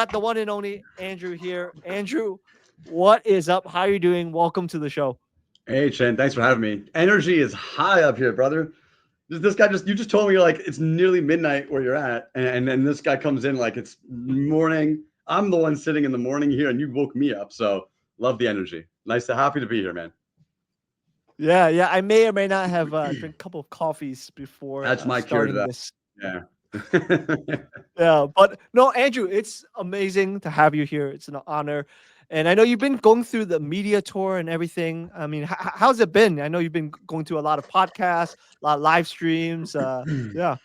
got the one and only Andrew here. Andrew, what is up? How are you doing? Welcome to the show. Hey, Chen, thanks for having me. Energy is high up here, brother. This guy you just told me you're like it's nearly midnight where you're at, and then this guy comes in like it's morning. I'm the one sitting in the morning here, and you woke me up. So love the energy. Happy to be here, man. Yeah, yeah. I may or may not have drank a couple of coffees before That's my cure to starting that. this. Yeah. Yeah, but no, Andrew, it's amazing to have you here. It's an honor. And I know you've been going through the media tour and everything. I mean, how's it been? I know you've been going through a lot of podcasts, a lot of live streams. Yeah.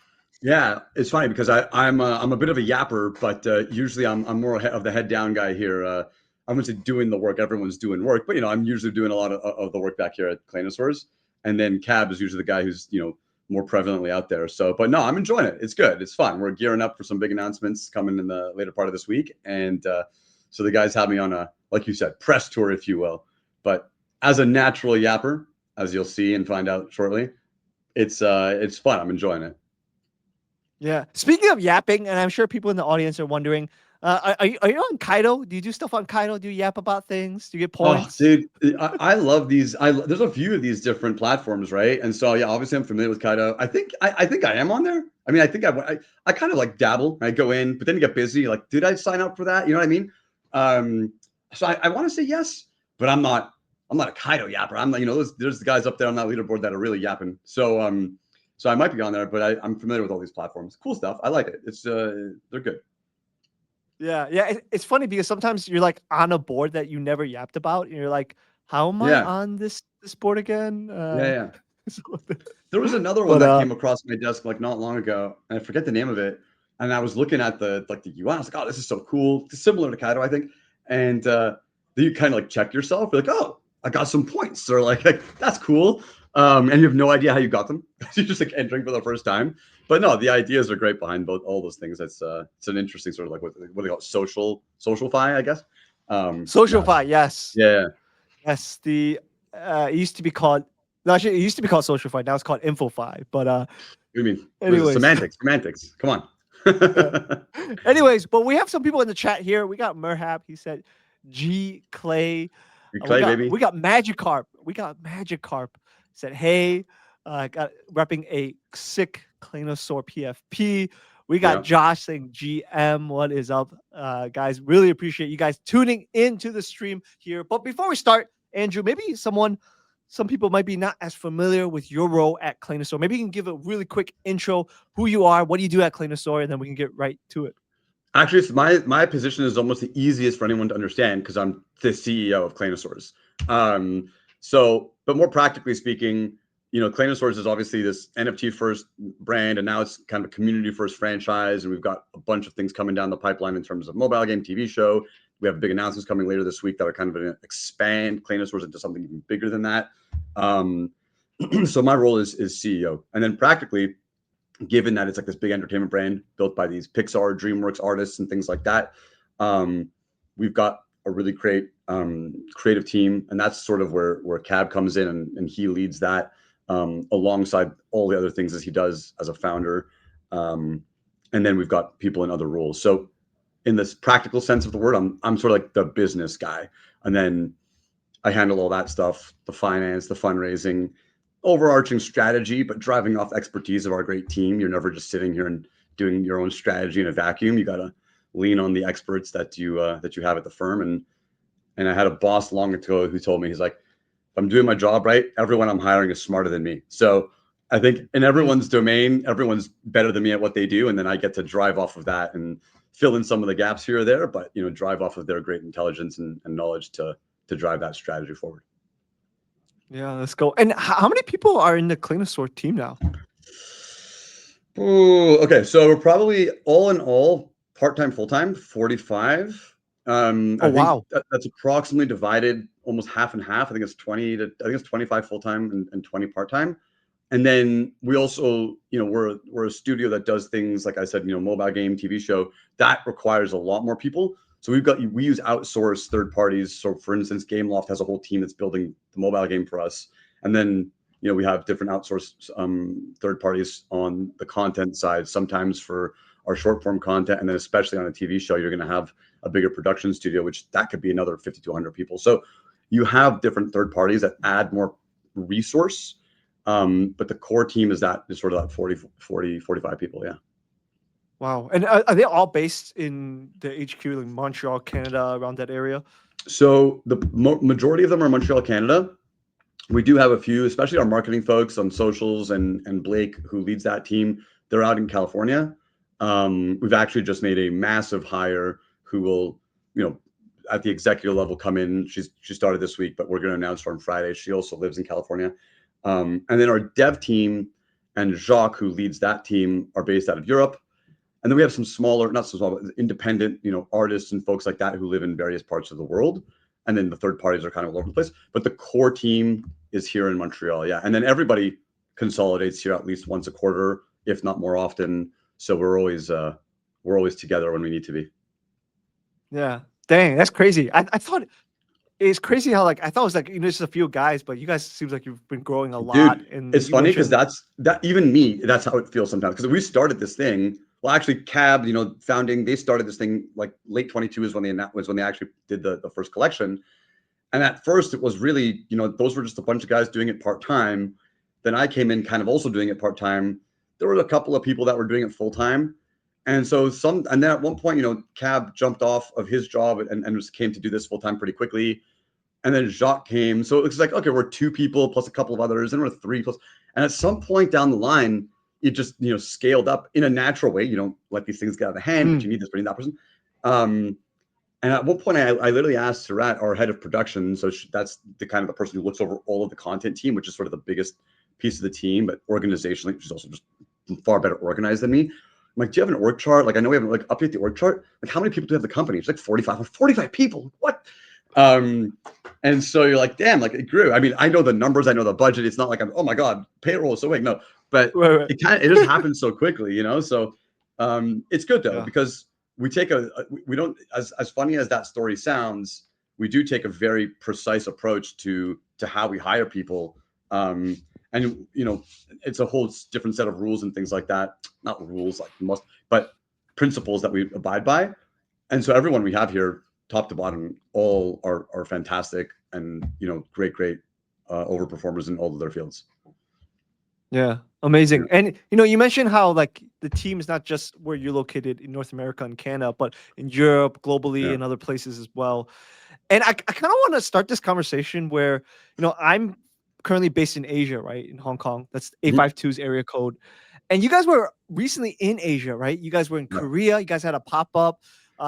Yeah, it's funny because I'm a bit of a yapper, but usually I'm more of the head down guy here. I wouldn't say doing the work; everyone's doing work, but I'm usually doing a lot of the work back here at Claynosaurz, and then Cab is usually the guy who's more prevalently out there. So, but no, I'm enjoying it. It's good. It's fun. We're gearing up for some big announcements coming in the later part of this week, and so the guys have me on a, like you said, press tour, if you will. But as a natural yapper, as you'll see and find out shortly, it's fun. I'm enjoying it. Yeah. Speaking of yapping, and I'm sure people in the audience are wondering, are you on Kaido? Do you do stuff on Kaido? Do you yap about things? Do you get Oh, points? dude, I love these. There's a few of these different platforms, right? And so, yeah, obviously, I'm familiar with Kaido. I think I am on there. I mean, I kind of like dabble. I go in, but then you get busy. Like, did I sign up for that? You know what I mean? Um, so I want to say yes, but I'm not. I'm not a Kaido yapper. I'm not. There's the guys up there on that leaderboard that are really yapping. So I might be on there, but I'm familiar with all these platforms. Cool stuff. I like it. They're good. Yeah, yeah. It's funny because sometimes you're like on a board that you never yapped about, and you're like, "How am I Yeah, on this board again?" yeah, yeah. So There was another one but that came across my desk like not long ago, and I forget the name of it. And I was looking at the UI. I was like, "Oh, this is so cool." It's similar to Kaido, I think. And then you kind of like check yourself. You're like, "Oh, I got some points," or like that's cool. And you have no idea how you got them. You're just like entering for the first time. But no, the ideas are great behind both all those things. It's an interesting sort of like what they call it, social fi, I guess. Social No, fi, yes, yeah. yes. It used to be called. No, actually, it used to be called social fi. Now it's called info fi. But What do you mean? What is it? anyways, Semantics. Semantics. Come yeah. on. Anyways, but we have some people in the chat here. We got Merhab. He said, "G Clay." We Clay, got baby. we got Magikarp. We got Magikarp. Said, "Hey, got repping a sick Claynosaur PFP." We got Yeah. Josh saying, "GM, what is up, guys? Really appreciate you guys tuning into the stream here." But before we start, Andrew, maybe some people might be not as familiar with your role at Claynosaur. Maybe you can give a really quick intro, who you are, what do you do at Claynosaur, and then we can get right to it. Actually, it's my position is almost the easiest for anyone to understand because I'm the CEO of Claynosaurz. But more practically speaking, Claynosaurz is obviously this NFT first brand, and now it's kind of a community first franchise, and we've got a bunch of things coming down the pipeline in terms of mobile game, TV show. We have big announcements coming later this week that are kind of going to expand Claynosaurz into something even bigger than that. Um, so my role is CEO, and then practically given that it's like this big entertainment brand built by these Pixar, DreamWorks artists and things like that. Um, we've got a really great creative team, and that's sort of where Cab comes in, and he leads that alongside all the other things as he does as a founder. And then we've got people in other roles. So in this practical sense of the word, I'm sort of like the business guy, and then I handle all that stuff, the finance, the fundraising, overarching strategy, but driving off expertise of our great team. You're never just sitting here and doing your own strategy in a vacuum. You got to lean on the experts that you have at the firm. And I had a boss long ago who told me, he's like, if I'm doing my job right, everyone I'm hiring is smarter than me. So I think in everyone's domain, everyone's better than me at what they do, and then I get to drive off of that and fill in some of the gaps here or there, but drive off of their great intelligence and knowledge to drive that strategy forward. Yeah, let's go. And how many people are in the Cleanosaur team now? Ooh, okay, so we're probably all in all part-time, full-time, 45. Oh I think wow. that's approximately divided almost half and half. I think it's 25 full-time and 20 part-time. And then we also, we're a studio that does things like I said, mobile game, TV show that requires a lot more people. So we use outsourced third parties. So for instance, Gameloft has a whole team that's building the mobile game for us, and then we have different outsourced third parties on the content side, sometimes for our short form content, and then especially on a TV show, you're going to have a bigger production studio, which that could be another 50 to 100 people. So you have different third parties that add more resource, but the core team is sort of that 40, 45 people. Yeah. Wow. And are they all based in the HQ, like Montreal, Canada, around that area? So the majority of them are Montreal, Canada. We do have a few, especially our marketing folks on socials, and Blake, who leads that team. They're out in California. We've actually just made a massive hire who will, at the executive level come in. She started this week, but we're going to announce her on Friday. She also lives in California. And then our dev team and Jacques, who leads that team, are based out of Europe. And then we have some smaller, not so small, but independent, artists and folks like that who live in various parts of the world. And then the third parties are kind of all over the place. But the core team is here in Montreal. Yeah. And then everybody consolidates here at least once a quarter, if not more often. So we're always together when we need to be. Yeah. Dang, that's crazy. I thought it's crazy how I thought it was just a few guys, but you guys seems like you've been growing a lot. Dude, And it's you funny because mentioned even me, that's how it feels sometimes. Because we started this thing. Well, actually, Cab, founding, they started this thing like late 22 is when they actually did the first collection. And at first it was really, those were just a bunch of guys doing it part-time. Then I came in kind of also doing it part-time. There were a couple of people that were doing it full-time. And so and then at one point, Cab jumped off of his job and just came to do this full-time pretty quickly. And then Jacques came. So it looks like, okay, we're 2 people plus a couple of others, and we're 3 plus. And at some point down the line, it just, scaled up in a natural way. You don't let these things get out of hand, but you need this, but you need that person. And at one point, I literally asked Surat, our head of production, so that's the kind of the person who looks over all of the content team, which is sort of the biggest piece of the team, but organizationally, she's also just far better organized than me. I'm like, do you have an org chart? I know we haven't update the org chart. How many people do you have the company? It's 45. I'm 45 people. What? And so you're like, damn, it grew. I mean, I know the numbers, I know the budget. It's not like oh my God, payroll is so big. No, but right. it just happens so quickly, So it's good though, because we take we don't, as funny as that story sounds, we do take a very precise approach to how we hire people. And it's a whole different set of rules and things like that. Not rules but principles that we abide by. And so everyone we have here, top to bottom, all are fantastic and great overperformers in all of their fields. Yeah, amazing. Yeah. And you mentioned how the team is not just where you're located in North America and Canada, but in Europe, globally, and other places as well. And I kind of want to start this conversation where I'm currently based in Asia, right, in Hong Kong. That's 852's area code. And you guys were recently in Asia, right? You guys were in Korea. You guys had a pop-up.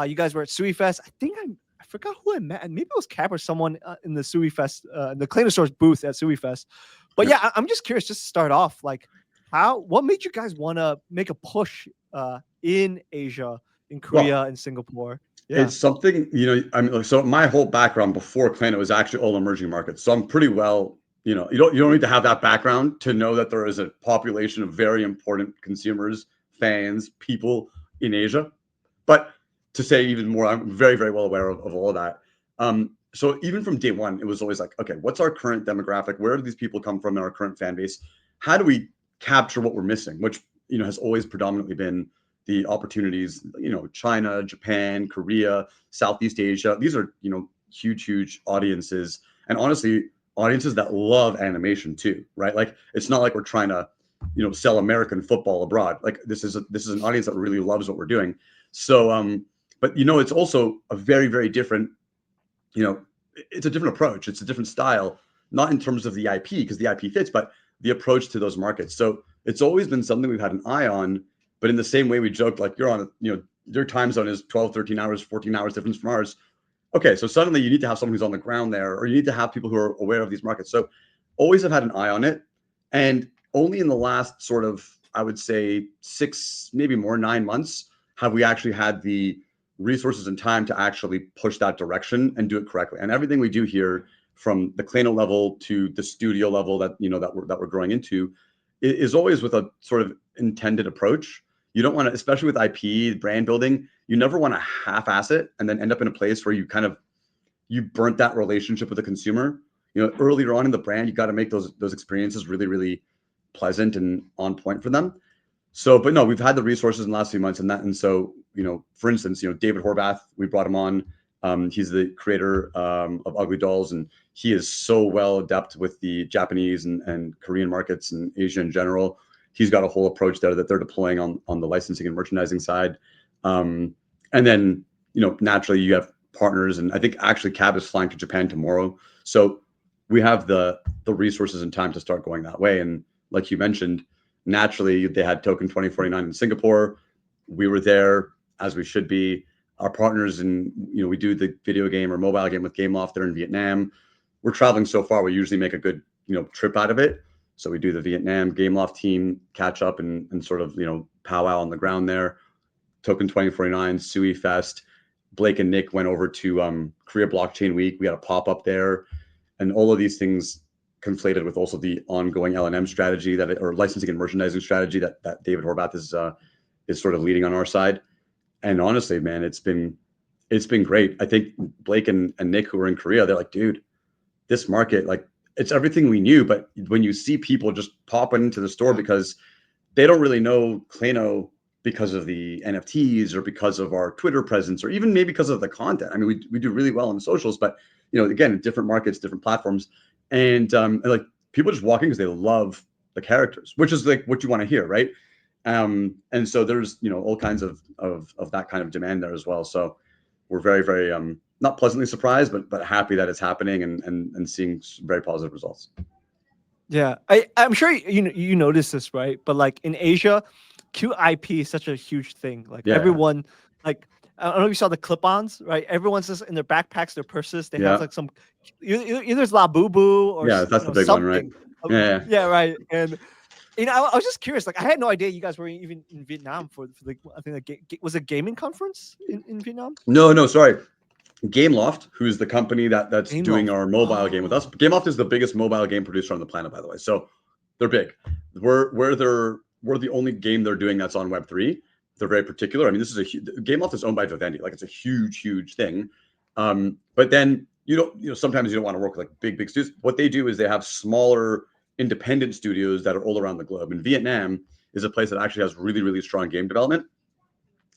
You guys were at Sui Fest. I forgot who I met, and maybe it was Cap or someone in the Sui Fest, the Claynosaurz booth at Sui Fest. But yeah, I'm just curious, just to start off, what made you guys want to make a push in Asia, in Korea, and Singapore? Yeah. It's something, so my whole background before Clayno was actually all emerging markets. So I'm pretty well, you don't need to have that background to know that there is a population of very important consumers, fans, people in Asia. But to say even more, I'm very, very well aware of all of that. So even from day one, it was always okay, what's our current demographic? Where do these people come from in our current fan base? How do we capture what we're missing? Which, has always predominantly been the opportunities, China, Japan, Korea, Southeast Asia. These are, huge audiences. And honestly, audiences that love animation too, right? It's not like we're trying to, sell American football abroad. This is an audience that really loves what we're doing. So, but it's also a very, very different, it's a different approach. It's a different style, not in terms of the IP, because the IP fits, but the approach to those markets. So it's always been something we've had an eye on, but in the same way we joked, you're on, your time zone is 12, 13 hours, 14 hours difference from ours. Okay. So suddenly you need to have someone who's on the ground there, or you need to have people who are aware of these markets. So always have had an eye on it. And only in the last sort of, I would say 6, maybe more, 9 months, have we actually had the resources and time to actually push that direction and do it correctly. And everything we do here, from the Clayno level to the studio level that that we're growing into, is always with a sort of intended approach. You don't want to, especially with IP brand building, you never want to half-ass it and then end up in a place where you burnt that relationship with the consumer. Earlier on in the brand, you got to make those experiences really, really pleasant and on point for them. So, but no, we've had the resources in the last few months, and so for instance, David Horvath, we brought him on. He's the creator of Ugly Dolls, and he is so well adept with the Japanese and Korean markets and Asia in general. He's got a whole approach there that they're deploying on the licensing and merchandising side. And then naturally you have partners, and I think actually Cab is flying to Japan tomorrow, so we have the resources and time to start going that way. And like you mentioned, naturally they had Token 2049 in Singapore. We were there, as we should be. Our partners, and we do the video game or mobile game with Gameloft there in Vietnam. We're traveling so far, we usually make a good trip out of it. So we do the Vietnam Gameloft team catch up and sort of powwow on the ground there. Token 2049, Sui Fest. Blake and Nick went over to Korea Blockchain Week. We had a pop up there, and all of these things conflated with also the ongoing L&M strategy or licensing and merchandising strategy that David Horvath is sort of leading on our side. And honestly, man, it's been great. I think Blake and Nick, who were in Korea, they're like, dude, this market, like, it's everything we knew. But when you see people just popping into the store because they don't really know Clayno because of the NFTs or because of our Twitter presence or even maybe because of the content. I mean, we do really well on the socials, but again, different markets, different platforms, and like people just walk in because they love the characters, which is like what you want to hear, right? And so there's all kinds of that kind of demand there as well. So we're very, very not pleasantly surprised, but happy that it's happening and seeing very positive results. Yeah, I'm sure you noticed this, right? But like in Asia, QIP is such a huge thing. Like everyone, like I don't know if you saw the clip-ons, right? Everyone's just in their backpacks, their purses. They have like some either it's Labubu or that's the big something. one, right? Yeah, right. And I was just curious. Like I had no idea you guys were even in Vietnam for the I think was a gaming conference in Vietnam. No, sorry. Gameloft, who's the company that's doing our mobile game with us. Gameloft is the biggest mobile game producer on the planet, by the way. So they're big. We're the only game they're doing that's on Web3. They're very particular. I mean, Gameloft is owned by Vivendi. Like, it's a huge thing. But then sometimes you don't want to work with like big studios. What they do is they have smaller independent studios that are all around the globe. And Vietnam is a place that actually has really strong game development.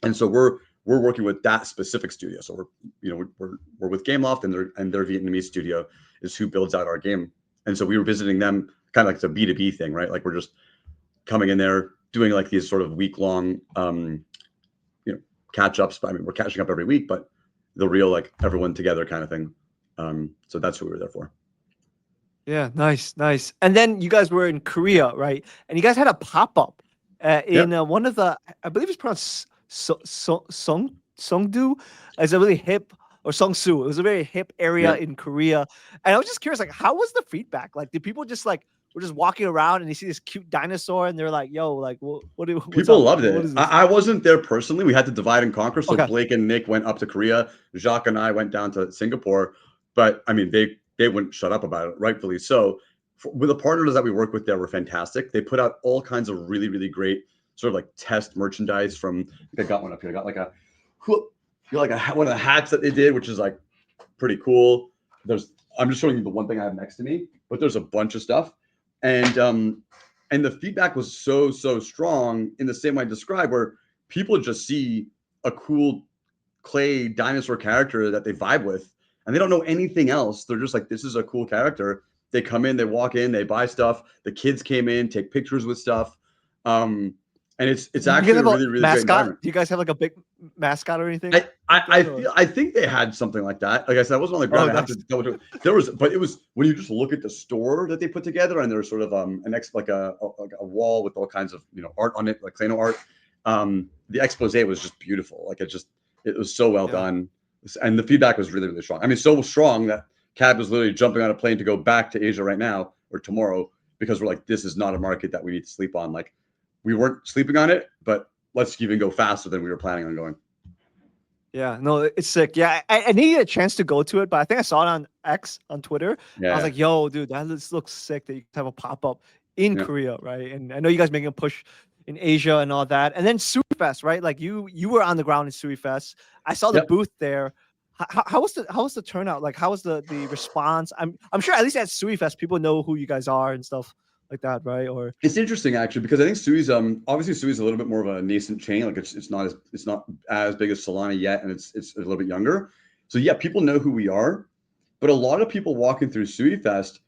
And so we're working with that specific studio. So we're with Gameloft, and their Vietnamese studio is who builds out our game. And so we were visiting them, kind of like it's a B2B thing, right? Like we're just coming in there doing like these sort of week-long catch-ups. I mean, we're catching up every week, but the real like everyone together kind of thing. So that's what we were there for. Yeah, nice. And then you guys were in Korea, right? And you guys had a pop-up in one of the, I believe it's pronounced Songdu. It's a really hip, or Songsu. It was a very hip area in Korea. And I was just curious, like, how was the feedback? Like, did people just like were just walking around and they see this cute dinosaur and they're like, "Yo, like, what do people loved it?" I wasn't there personally. We had to divide and conquer. So Blake and Nick went up to Korea. Jacques and I went down to Singapore. But I mean, they wouldn't shut up about it, rightfully so. With the partners that we work with there were fantastic. They put out all kinds of really great sort of like test merchandise from. I got one up here. I got like one of the hats that they did, which is like pretty cool. I'm just showing you the one thing I have next to me, but there's a bunch of stuff, and the feedback was so strong in the same way I described, where people just see a cool clay dinosaur character that they vibe with, and they don't know anything else. They're just like, this is a cool character. They come in, they walk in, they buy stuff. The kids came in, take pictures with stuff. And it's actually a really mascot? great environment. Do you guys have like a big mascot or anything? I think they had something like that. Like I said, I wasn't on the ground. I have to double check. But it was when you just look at the store that they put together, and there's sort of like a wall with all kinds of art on it, like Clayno art. The expose was just beautiful. Like it was so well done, and the feedback was really strong. I mean, so strong that Cab was literally jumping on a plane to go back to Asia right now or tomorrow, because we're like, this is not a market that we need to sleep on. Like, we weren't sleeping on it, but let's even go faster than we were planning on going. Yeah, no, it's sick. Yeah, I needed a chance to go to it, but I think I saw it on X on Twitter. I was like, yo, dude, this looks sick that you have a pop-up in Korea, right? And I know you guys making a push in Asia and all that. And then Sui Fest, right? Like you were on the ground in Sui Fest. I saw the booth there. How was the turnout? Like, how was the response? I'm sure at least at Sui Fest, people know who you guys are and stuff. like that, right? Or It's interesting actually because I think Sui's obviously Sui's a little bit more of a nascent chain. Like it's not as big as Solana yet, and it's a little bit younger. So yeah, people know who we are, but a lot of people walking through Sui Fest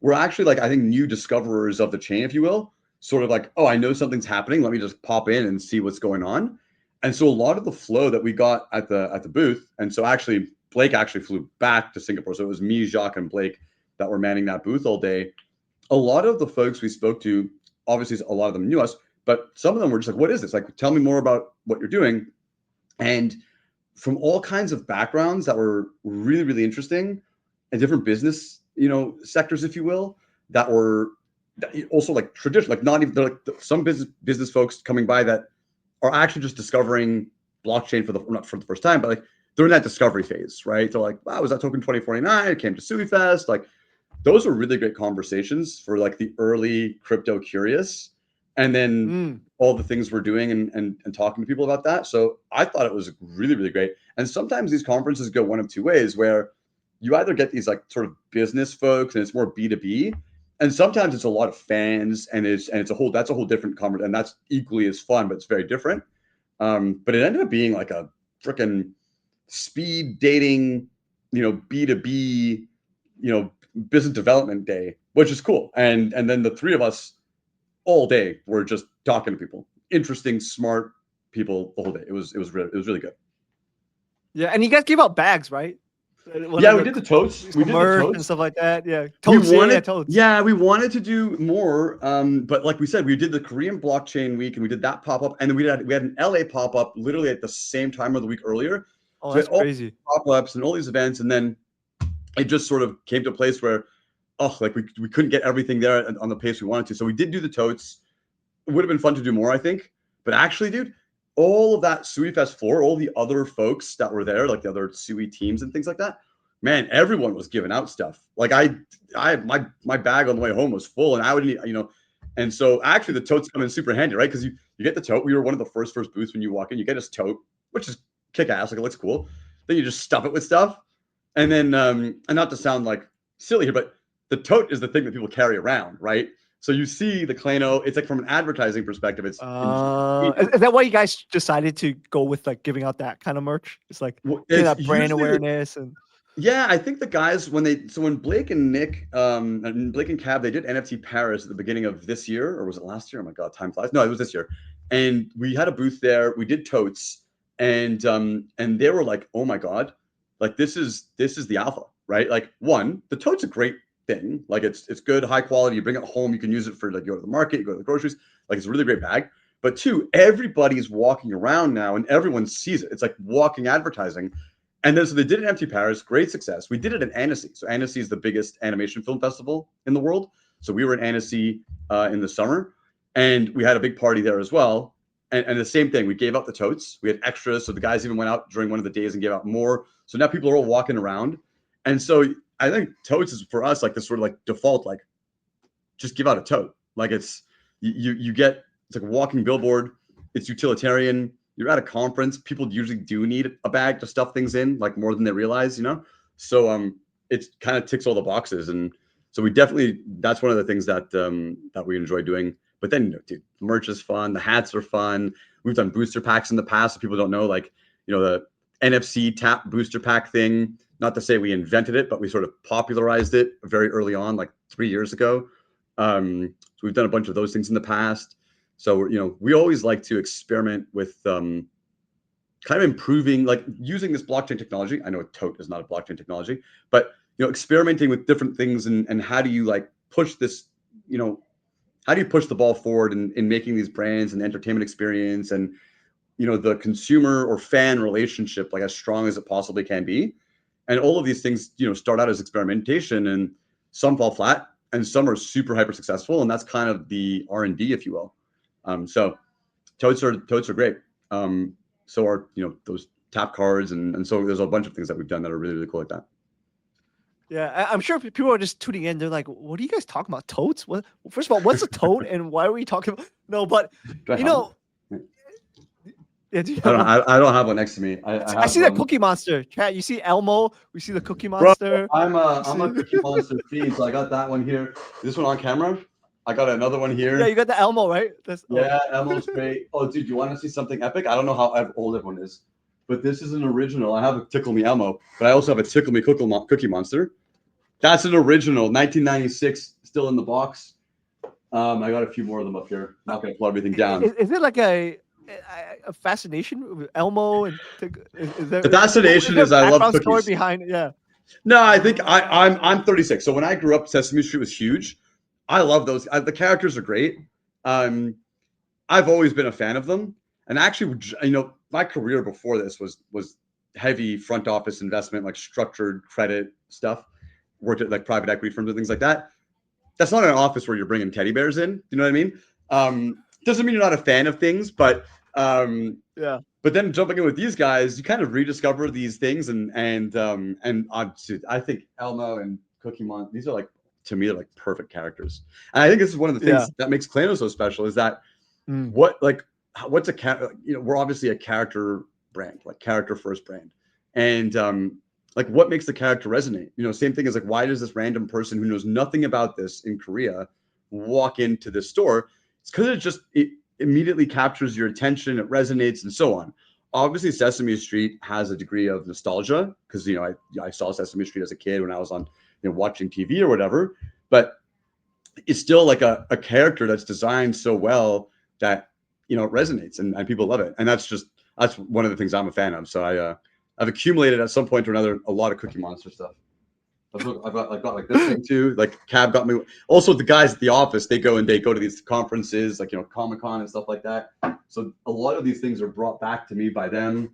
were actually like I think new discoverers of the chain, if you will. Sort of like, oh, I know something's happening. Let me just pop in and see what's going on. And so a lot of the flow that we got at the booth, and so actually Blake actually flew back to Singapore. So it was me, Jacques, and Blake that were manning that booth all day. A lot of the folks we spoke to, obviously a lot of them knew us, but some of them were just like, what is this? Like, tell me more about what you're doing. And from all kinds of backgrounds that were really, really interesting and different business, sectors, if you will, that were also like traditional, like not even like some business folks coming by that are actually just discovering blockchain not for the first time, but like they're in that discovery phase, right? They're like, wow, was that token 2049? It came to Sui Fest. Like those are really great conversations for like the early crypto curious. And then all the things we're doing and talking to people about that. So I thought it was really, really great. And sometimes these conferences go one of two ways where you either get these like sort of business folks and it's more B2B. And sometimes it's a lot of fans and that's a whole different conference. And that's equally as fun, but it's very different. But it ended up being like a freaking speed dating, B2B, business development day, which is cool. And then the three of us all day were just talking to people, interesting, smart people the whole day. It was really good. yeah, and you guys gave out bags, right? Yeah, we did the totes. We did the totes and stuff like that. Yeah, totes. Totes. Yeah, we wanted to do more. But like we said, we did the Korean blockchain week, and we did that pop up, and then we had an LA pop up literally at the same time of the week earlier. Oh, so that's crazy. Pop ups and all these events, and then it just sort of came to a place where, like we couldn't get everything there on the pace we wanted to. So we did do the totes. It would have been fun to do more, I think. But actually, dude, all of that Sui Fest floor, all the other folks that were there, like the other Sui teams and things like that, man, everyone was giving out stuff. Like my bag on the way home was full, and I would, and so actually the totes come in super handy, right? Because you get the tote. We were one of the first booths when you walk in. You get this tote, which is kick ass, like it looks cool. Then you just stuff it with stuff, and then and not to sound like silly here, but the tote is the thing that people carry around, right? So you see the Clayno, it's like from an advertising perspective, it's is that why you guys decided to go with like giving out that kind of merch? It's like that brand awareness and yeah, I think the guys when Blake and Nick and Blake and Cab, they did NFT Paris at the beginning of this year, or was it last year? Oh my god, time flies. No, it was this year. And we had a booth there. We did totes, and they were like, oh my god, like this is the alpha, right? Like one, the tote's a great thing. Like it's good, high quality. You bring it home, you can use it for like you go to the market, you go to the groceries. Like it's a really great bag. But two, everybody's walking around now and everyone sees it. It's like walking advertising. And then so they did it in NFT Paris, great success. We did it in Annecy. So Annecy is the biggest animation film festival in the world. So we were in Annecy in the summer, and we had a big party there as well. And the same thing, we gave out the totes. We had extras, so the guys even went out during one of the days and gave out more. So now people are all walking around. And so I think totes is for us like this sort of like default, like just give out a tote. Like it's you get it's like a walking billboard. It's utilitarian. You're at a conference. People usually do need a bag to stuff things in, like more than they realize, So it kind of ticks all the boxes, and so we definitely that's one of the things that that we enjoy doing. But then, dude, merch is fun. The hats are fun. We've done booster packs in the past. So people don't know, like the NFC tap booster pack thing. Not to say we invented it, but we sort of popularized it very early on, like 3 years ago. So we've done a bunch of those things in the past. So, we always like to experiment with kind of improving, like using this blockchain technology. I know a tote is not a blockchain technology, but, experimenting with different things and how do you like push this, how do you push the ball forward in making these brands and entertainment experience and, the consumer or fan relationship, like as strong as it possibly can be. And all of these things, start out as experimentation and some fall flat and some are super hyper successful. And that's kind of the R&D, if you will. So totes are great. So are, those tap cards. And so there's a bunch of things that we've done that are really, really cool like that. Yeah, I'm sure people are just tuning in. They're like, what are you guys talking about? Totes? What? First of all, what's a tote and why are we talking about? No, but, Yeah, I don't have one next to me. I see that Cookie Monster. Chat, you see Elmo? We see the Cookie Monster. Bro, I'm a Cookie Monster feed, so I got that one here. Is this one on camera? I got another one Yeah, here. you got the Elmo, right? That's Yeah, Elmo's great. Oh, dude, you want to see something epic? I don't know how old everyone is, but this is an original. I have a Tickle Me Elmo, but I also have a Tickle Me Cookie Monster. That's an original, 1996, still in the box. I got a few more of them up here. Not gonna pull everything down. Is it like a fascination with Elmo and is there The fascination a is I love background story cookies. behind it? Yeah. No, I think I'm 36. So when I grew up, Sesame Street was huge. I love those. The characters are great. Um, I've always been a fan of them. And actually, my career before this was heavy front office investment, like structured credit stuff. Worked at like private equity firms and things like that. That's not an office where you're bringing teddy bears in. You know what I mean? Doesn't mean you're not a fan of things, um, Yeah. but then jumping in with these guys, you kind of rediscover these things, and I think Elmo and Cookie Mon, these are like to me like perfect characters, and I think this is one of the Yeah. things that makes Claynosaurz so special is that Mm. what's we're obviously a character brand, like character first brand, and like what makes the character resonate? Same thing as like why does this random person who knows nothing about this in Korea walk into this store? It's because it immediately captures your attention, it resonates, and so on. Obviously, Sesame Street has a degree of nostalgia because I saw Sesame Street as a kid when I was on watching TV or whatever, but it's still like a character that's designed so well that it resonates and people love it, and that's one of the things I'm a fan of. So I've accumulated at some point or another a lot of Cookie Monster stuff. I've got like this thing too. Like Cab got me. Also, the guys at the office, they go to these conferences, like Comic-Con and stuff like that. So a lot of these things are brought back to me by them.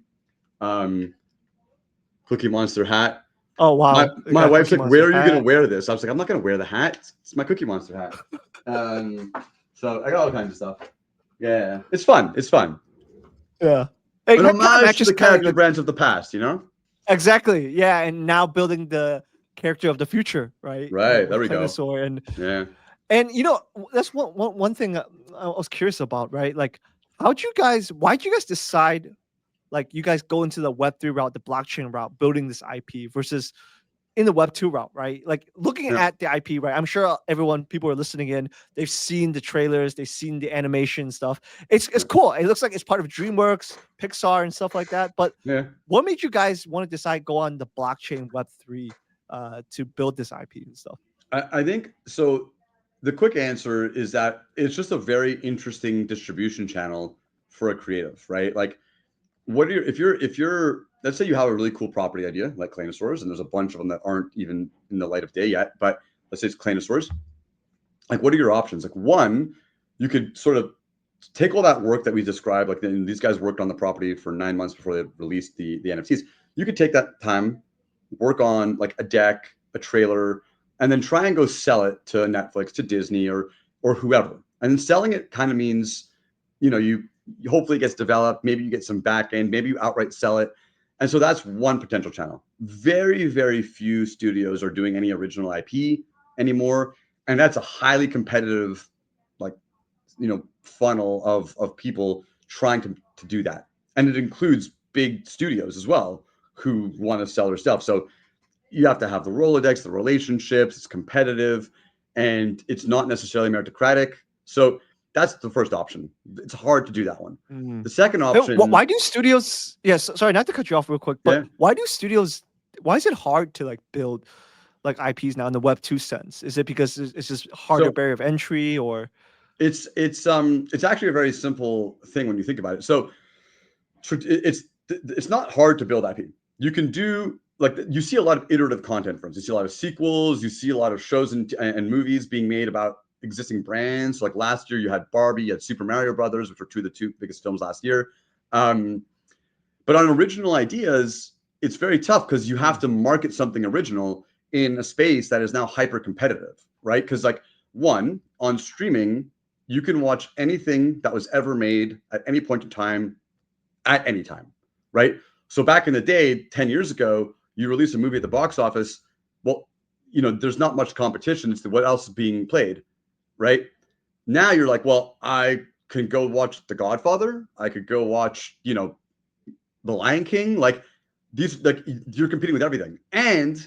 Cookie Monster hat. Oh My wow. You my got a wife's Cookie like, "Where Monster are you gonna hat. wear this?" I was like, "I'm not gonna wear the hat. It's my Cookie Monster hat." So I got all kinds of stuff. Yeah, it's fun. It's fun. Yeah. It An kind of homage to matches the kind of character like brands of the past, exactly. Yeah, and now building the character of the future, right? Right, there With we go. Claynosaur Yeah. and that's one thing I was curious about, right? Like, why'd you guys decide, like, you guys go into the Web3 route, the blockchain route, building this IP versus in the Web2 route, right? Like, looking Yeah. at the IP, right? I'm sure people are listening in, they've seen the trailers, they've seen the animation stuff. It's cool. It looks like it's part of DreamWorks, Pixar, and stuff like that. But Yeah. what made you guys want to decide go on the blockchain Web3 to build this IP and stuff? I think so. The quick answer is that it's just a very interesting distribution channel for a creative, right? Like, what are your if you're let's say you have a really cool property idea like Claynosaurz, and there's a bunch of them that aren't even in the light of day yet, but let's say it's Claynosaurz. Like, what are your options? Like, one, you could sort of take all that work that we described. Like, these guys worked on the property for 9 months before they released the NFTs. You could take that time, work on like a deck, a trailer, and then try and go sell it to Netflix, to Disney, or whoever. And then selling it kind of means, you hopefully it gets developed. Maybe you get some back end. Maybe you outright sell it. And so that's one potential channel. Very, very few studios are doing any original IP anymore, and that's a highly competitive, like, funnel of people trying to do that. And it includes big studios as well who want to sell their stuff. So you have to have the Rolodex, the relationships, it's competitive, and it's not necessarily meritocratic. So that's the first option. It's hard to do that one. Mm. The second And option, why do studios? Yes, sorry, not to cut you off real quick, but yeah. why do studios? Why is it hard to like build like IPs now in the Web2 sense? Is it because it's just harder So barrier of entry, or it's actually a very simple thing when you think about it. So it's not hard to build IP. You can do, like, you see a lot of iterative content, for instance. You see a lot of sequels, you see a lot of shows and movies being made about existing brands. So like last year you had Barbie, you had Super Mario Brothers, which were the two biggest films last year. But on original ideas, it's very tough because you have to market something original in a space that is now hyper competitive, right? Because like, one, on streaming, you can watch anything that was ever made at any point in time, at any time, right? So back in the day, 10 years ago, you release a movie at the box office. Well, there's not much competition as to what else is being played, right? Now you're like, well, I can go watch The Godfather. I could go watch, The Lion King. Like, these, like, you're competing with everything. And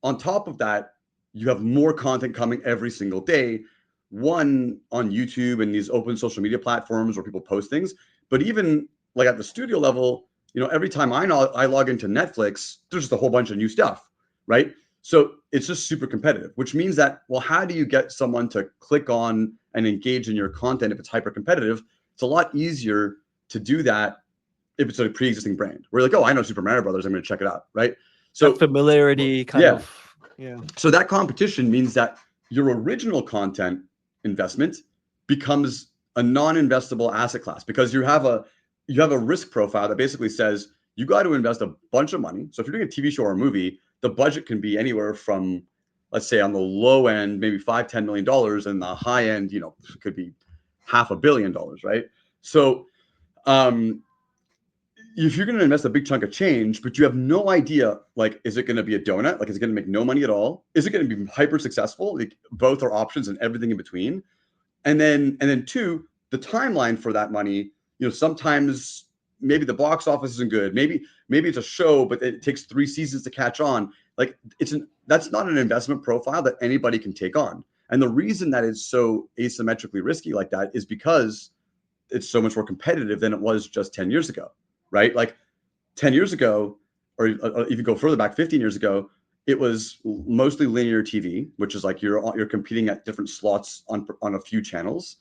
on top of that, you have more content coming every single day. one on YouTube and these open social media platforms where people post things, but even like at the studio level, every time I log into Netflix, there's just a whole bunch of new stuff, right? So it's just super competitive, which means that, well, how do you get someone to click on and engage in your content if it's hyper competitive? It's a lot easier to do that if it's a pre-existing brand. We're like, oh, I know Super Mario Brothers, I'm going to check it out, right? So that familiarity kind yeah. of, yeah. So that competition means that your original content investment becomes a non-investable asset class because you have a risk profile that basically says you got to invest a bunch of money. So if you're doing a TV show or a movie, the budget can be anywhere from, let's say on the low end, maybe $5-10 million, and the high end, could be $500 million, right? So if you're going to invest a big chunk of change, but you have no idea, like, is it going to be a donut? Like, is it going to make no money at all? Is it going to be hyper successful? Like, both are options and everything in between. And then two, the timeline for that money, sometimes maybe the box office isn't good. Maybe it's a show, but it takes 3 seasons to catch on. Like, that's not an investment profile that anybody can take on. And the reason that it's so asymmetrically risky like that is because it's so much more competitive than it was just 10 years ago. Right? Like 10 years ago, or even go further back, 15 years ago, it was mostly linear TV, which is like you're competing at different slots on a few channels.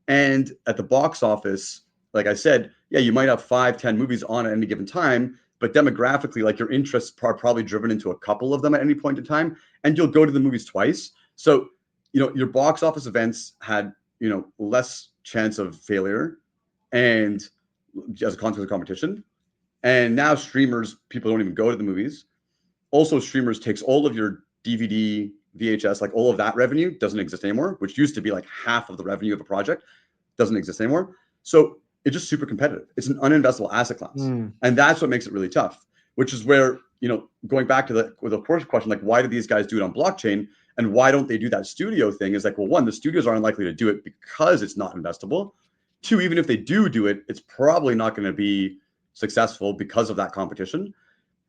And at the box office, like I said, yeah, you might have 5-10 movies on at any given time, but demographically, like your interests are probably driven into a couple of them at any point in time, and you'll go to the movies twice. So, your box office events had, less chance of failure, and as a consequence of competition. And now streamers, people don't even go to the movies. Also, streamers takes all of your DVD, VHS, like all of that revenue doesn't exist anymore, which used to be like half of the revenue of a project, doesn't exist anymore. So it's just super competitive. It's an uninvestable asset class. And that's what makes it really tough, which is where, going back to the first question, like, why do these guys do it on blockchain? And why don't they do that studio thing? Is like, well, one, the studios are unlikely to do it because it's not investable. Two, even if they do it, it's probably not going to be successful because of that competition.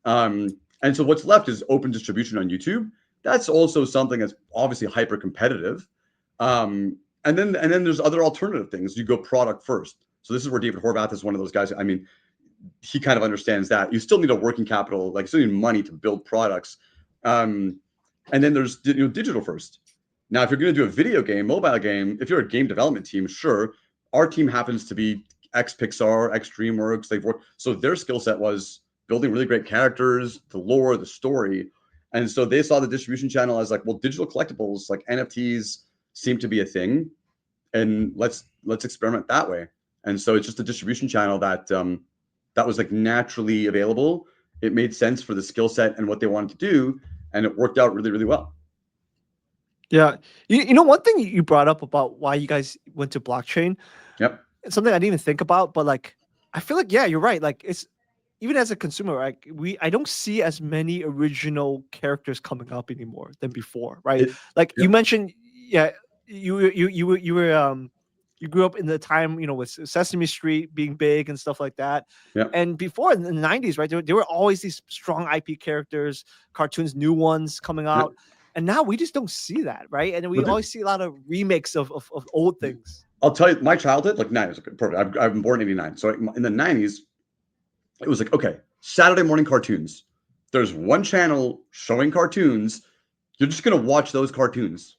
And so what's left is open distribution on YouTube. That's also something that's obviously hyper competitive. And then there's other alternative things. You go product first. So this is where David Horvath is one of those guys. I mean, he kind of understands that you still need a working capital, like you still need money to build products. And then there's digital first. Now, if you're going to do a video game, mobile game, if you're a game development team, sure. Our team happens to be ex Pixar, ex DreamWorks. They've worked, so their skill set was building really great characters, the lore, the story, and so they saw the distribution channel as like, well, digital collectibles like NFTs seem to be a thing, and let's experiment that way. And so it's just a distribution channel that that was like naturally available. It made sense for the skill set and what they wanted to do, and it worked out really, really well. Yeah. One thing you brought up about why you guys went to blockchain. Yep. It's something I didn't even think about, but like, I feel like, yeah, you're right. Like, it's even as a consumer, like I don't see as many original characters coming up anymore than before, right? Like you mentioned, yeah, you grew up in the time, with Sesame Street being big and stuff like that. Yeah. And before in the 90s, right, there were always these strong IP characters, cartoons, new ones coming out. Yep. And now we just don't see that, right? And we always see a lot of remakes of old things. I'll tell you, my childhood, like 90s, perfect. I'm born in 89. So in the 90s, it was like, okay, Saturday morning cartoons. There's one channel showing cartoons. You're just going to watch those cartoons.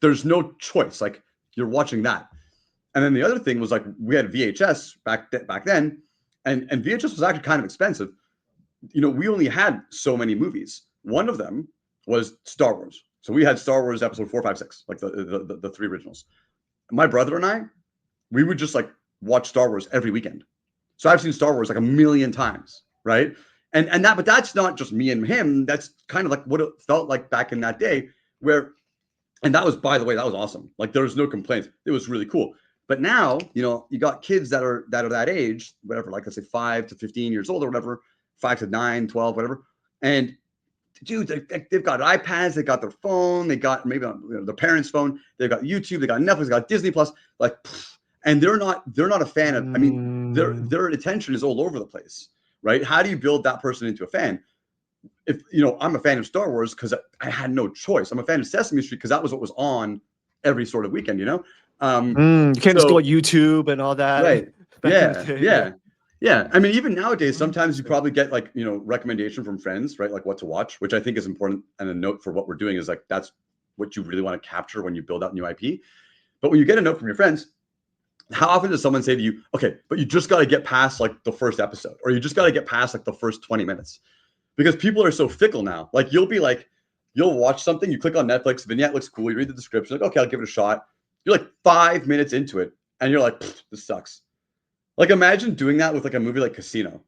There's no choice. Like, you're watching that. And then the other thing was like, we had VHS back then, and VHS was actually kind of expensive. We only had so many movies. One of them was Star Wars. So we had Star Wars episode 4, 5, 6, like the 3 originals. My brother and I, we would just like watch Star Wars every weekend. So I've seen Star Wars like 1 million times, right? But that's not just me and him. That's kind of like what it felt like back in that day, and that was, by the way, that was awesome. Like, there was no complaints. It was really cool. But now, you got kids that are that age, whatever, like let's say 5 to 15 years old or whatever, 5 to 9, 12, whatever, and dude, they've got iPads, they got their phone, they got maybe their parents' phone, they've got YouTube, they got Netflix, they got Disney Plus, like, and they're not a fan of. I mean, their attention is all over the place, right? How do you build that person into a fan? If I'm a fan of Star Wars because I had no choice. I'm a fan of Sesame Street because that was what was on every sort of weekend, you know? You can't just go on So YouTube and all that. right. Back in the Yeah. day, yeah. Yeah. Yeah. I mean, even nowadays, sometimes you Interesting. probably get like, recommendation from friends, right? Like what to watch, which I think is important. And a note for what we're doing is like, that's what you really want to capture when you build out new IP. But when you get a note from your friends, how often does someone say to you, okay, but you just got to get past like the first episode, or you just got to get past like the first 20 minutes? Because people are so fickle now. Like you'll watch something, you click on Netflix, vignette looks cool, you read the description, like, okay, I'll give it a shot. You're like 5 minutes into it, and you're like, this sucks. Like imagine doing that with like a movie like Casino.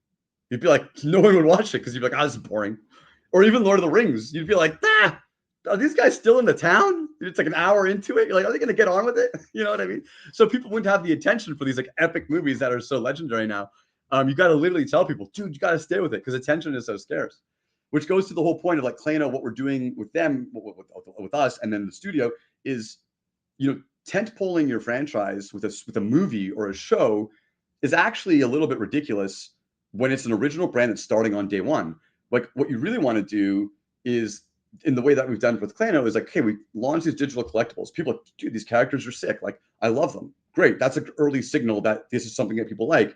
You'd be like, no one would watch it because you'd be like, this is boring. Or even Lord of the Rings, you'd be like, are these guys still in the town? It's like an hour into it. You're like, are they going to get on with it? You know what I mean? So people wouldn't have the attention for these like epic movies that are so legendary now. You got to literally tell people, dude, you got to stay with it because attention is so scarce. Which goes to the whole point of like Clayno, what we're doing with them, with us, and then the studio is, tent poling your franchise with a movie or a show is actually a little bit ridiculous when it's an original brand that's starting on day one. Like what you really want to do is, in the way that we've done with Clayno, is like, okay, we launch these digital collectibles. People are like, dude, these characters are sick. Like, I love them. Great. That's an early signal that this is something that people like.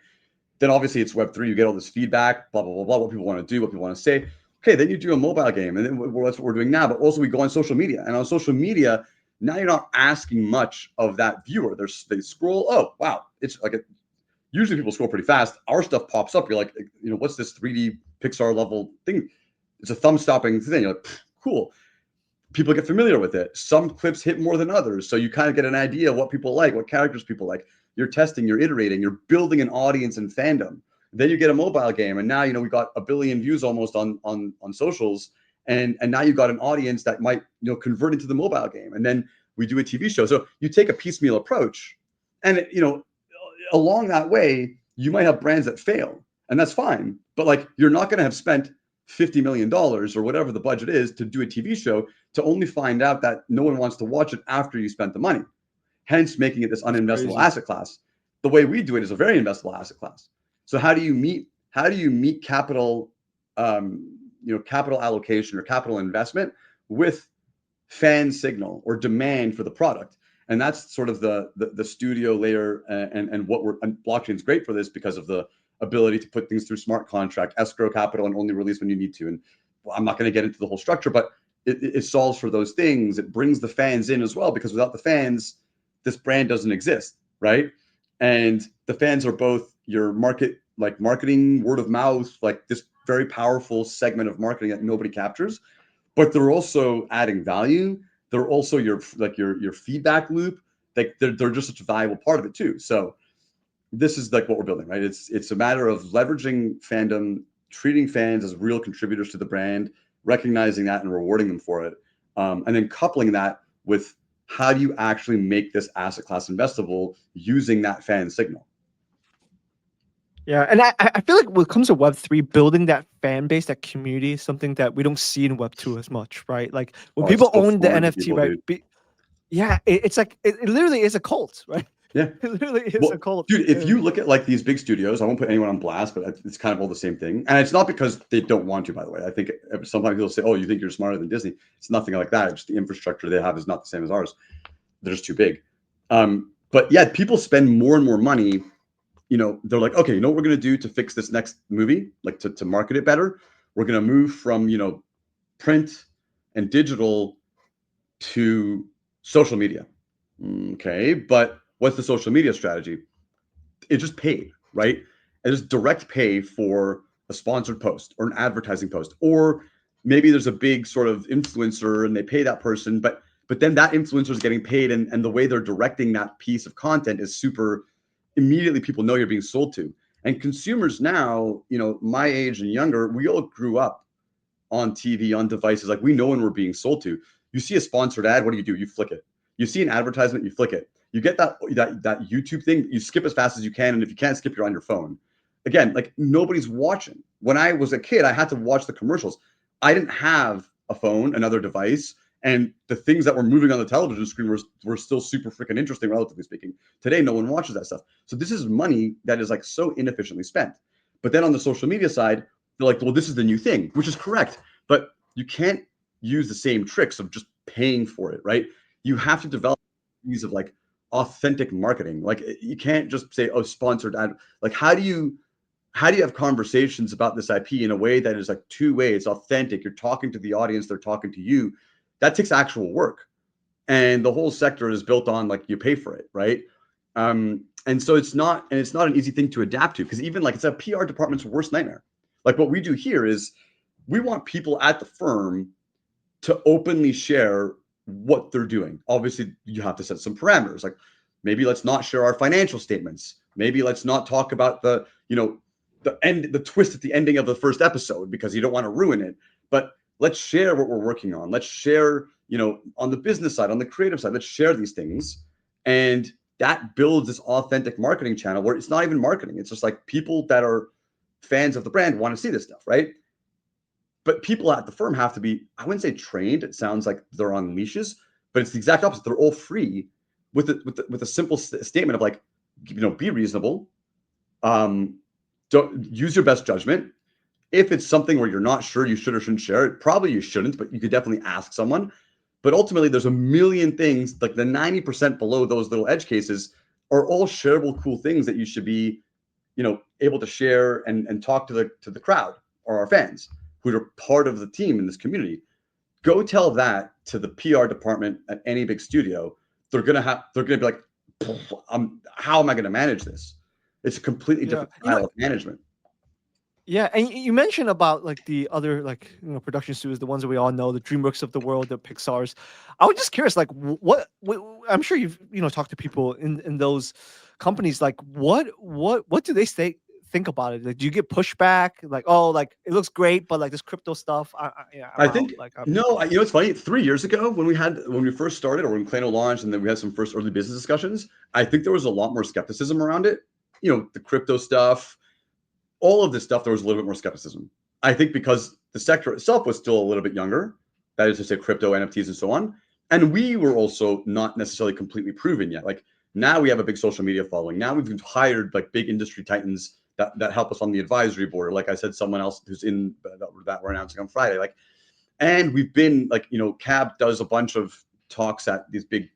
Then obviously it's Web3. You get all this feedback, blah, blah, blah, blah, what people want to do, what people want to say. Okay, then you do a mobile game. And then that's what we're doing now. But also we go on social media. And on social media, now you're not asking much of that viewer. They scroll. Oh, wow. It's like usually people scroll pretty fast. Our stuff pops up. You're like, what's this 3D Pixar level thing? It's a thumb stopping thing. You're like, cool. People get familiar with it. Some clips hit more than others. So you kind of get an idea of what people like, what characters people like. You're testing, you're iterating, you're building an audience and fandom. Then you get a mobile game. And now, we got 1 billion views almost on socials. And now you've got an audience that might, convert into the mobile game. And then we do a TV show. So you take a piecemeal approach. And, along that way, you might have brands that fail. And that's fine. But like, you're not going to have spent $50 million or whatever the budget is to do a TV show to only find out that no one wants to watch it after you spent the money. Hence making it this uninvestable asset class. The way we do it is a very investable asset class. So how do you meet capital, capital allocation or capital investment with fan signal or demand for the product? And that's sort of the studio layer, and blockchain is great for this because of the ability to put things through smart contract, escrow capital, and only release when you need to. And I'm not going to get into the whole structure, but it solves for those things. It brings the fans in as well, because without the fans, this brand doesn't exist, right? And the fans are both your marketing, word of mouth, like this very powerful segment of marketing that nobody captures, but they're also adding value. They're also your feedback loop. Like they're just such a valuable part of it too. So this is like what we're building, right? It's a matter of leveraging fandom, treating fans as real contributors to the brand, recognizing that and rewarding them for it, and then coupling that with how do you actually make this asset class investable using that fan signal. Yeah, and I feel like when it comes to Web3, building that fan base, that community, is something that we don't see in Web2 as much, right? Like when It's people so own the foreign to NFT, people, right? dude. It's like it literally is a cult, right? Yeah. It literally is a Well, cult. dude, if you look at like these big studios, I won't put anyone on blast, but it's kind of all the same thing. And it's not because they don't want to, by the way. I think sometimes people say, oh, you think you're smarter than Disney. It's nothing like that. It's just the infrastructure they have is not the same as ours. They're just too big. But yeah, people spend more and more money. They're like, okay, you know what we're going to do to fix this next movie, like to market it better? We're going to move from, print and digital to social media. Okay, but what's the social media strategy? It's just paid, right? It's direct pay for a sponsored post or an advertising post, or maybe there's a big sort of influencer and they pay that person, but then that influencer is getting paid, and the way they're directing that piece of content is super immediately people know you're being sold to. And consumers now, my age and younger, we all grew up on TV, on devices. Like we know when we're being sold to. You see a sponsored ad, what do? You flick it. You see an advertisement, you flick it. You get that YouTube thing, you skip as fast as you can. And if you can't skip, you're on your phone. Again, like nobody's watching. When I was a kid, I had to watch the commercials. I didn't have a phone, another device. And the things that were moving on the television screen were still super freaking interesting, relatively speaking. Today, no one watches that stuff. So this is money that is like so inefficiently spent. But then on the social media side, they're like, well, this is the new thing, which is correct. But you can't use the same tricks of just paying for it, right? You have to develop degrees of like authentic marketing. Like you can't just say, oh, sponsored ad. Like how do you have conversations about this IP in a way that is like two-way, it's authentic, you're talking to the audience, they're talking to you. That takes actual work. And the whole sector is built on like you pay for it, right? And so it's not an easy thing to adapt to, because even like it's a PR department's worst nightmare. Like what we do here is we want people at the firm to openly share what they're doing. Obviously, you have to set some parameters. Like maybe let's not share our financial statements. Maybe let's not talk about the twist at the ending of the first episode, because you don't want to ruin it. But let's share what we're working on. Let's share, on the business side, on the creative side, let's share these things. And that builds this authentic marketing channel where it's not even marketing. It's just like people that are fans of the brand want to see this stuff, right? But people at the firm have to be, I wouldn't say trained. It sounds like they're on leashes, but it's the exact opposite. They're all free with a simple statement of like, be reasonable. Don't use your best judgment. If it's something where you're not sure you should or shouldn't share it, probably you shouldn't, but you could definitely ask someone. But ultimately, there's a million things, like the 90% below those little edge cases are all shareable, cool things that you should be, able to share and talk to the crowd or our fans who are part of the team in this community. Go tell that to the PR department at any big studio. They're gonna be like, how am I gonna manage this? It's a completely different style of management. Yeah, and you mentioned about like the other production studios, the ones that we all know, the DreamWorks of the world, the Pixars. I was just curious, like what I'm sure you've talked to people in those companies. Like what do they think about it? Like, do you get pushback? Like, oh, like it looks great, but like this crypto stuff, I think no. It's funny. 3 years ago when we first started, or when Clayno launched, and then we had some first early business discussions, I think there was a lot more skepticism around it. The crypto stuff. All of this stuff, there was a little bit more skepticism. I think because the sector itself was still a little bit younger, that is to say crypto, NFTs, and so on. And we were also not necessarily completely proven yet. Like now we have a big social media following. Now we've hired like big industry titans that help us on the advisory board. Like I said, someone else who's in that we're announcing on Friday. Like, and we've been like, CAB does a bunch of talks at these big,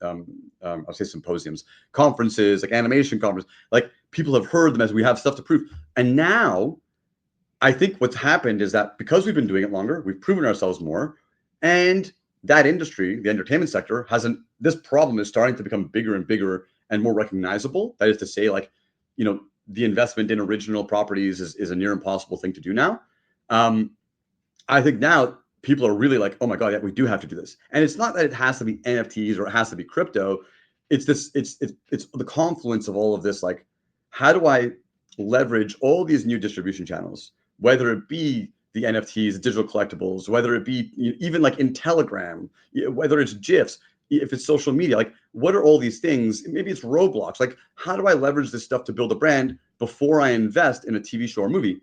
I'll say symposiums, conferences, like animation conference. Like people have heard them as we have stuff to prove. And now I think what's happened is that because we've been doing it longer, we've proven ourselves more. And that industry, the entertainment sector, this problem is starting to become bigger and bigger and more recognizable. That is to say, like, the investment in original properties is a near impossible thing to do now. I think now people are really like, oh my God, yeah, we do have to do this. And it's not that it has to be NFTs or it has to be crypto. It's the confluence of all of this. Like, how do I leverage all these new distribution channels, whether it be the NFTs, digital collectibles, whether it be even like in Telegram, whether it's GIFs, if it's social media, like what are all these things? Maybe it's Roblox. Like, how do I leverage this stuff to build a brand before I invest in a TV show or movie?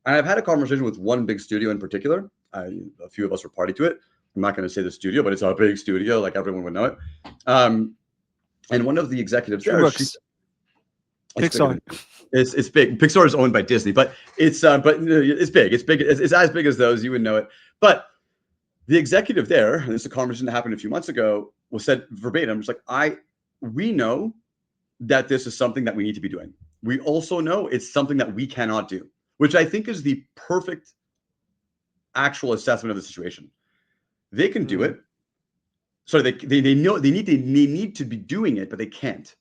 And I've had a conversation with one big studio in particular. A few of us were party to it. I'm not going to say the studio, but it's a big studio. Like everyone would know it. And one of the executives there, Pixar. It's big. Pixar is owned by Disney, but it's big. It's big. It's as big as those. You would know it. But the executive there, and this is a conversation that happened a few months ago, was said verbatim, just like, we know that this is something that we need to be doing. We also know it's something that we cannot do, which I think is the perfect actual assessment of the situation. They can do it. So they know they need to be doing it, but they can't,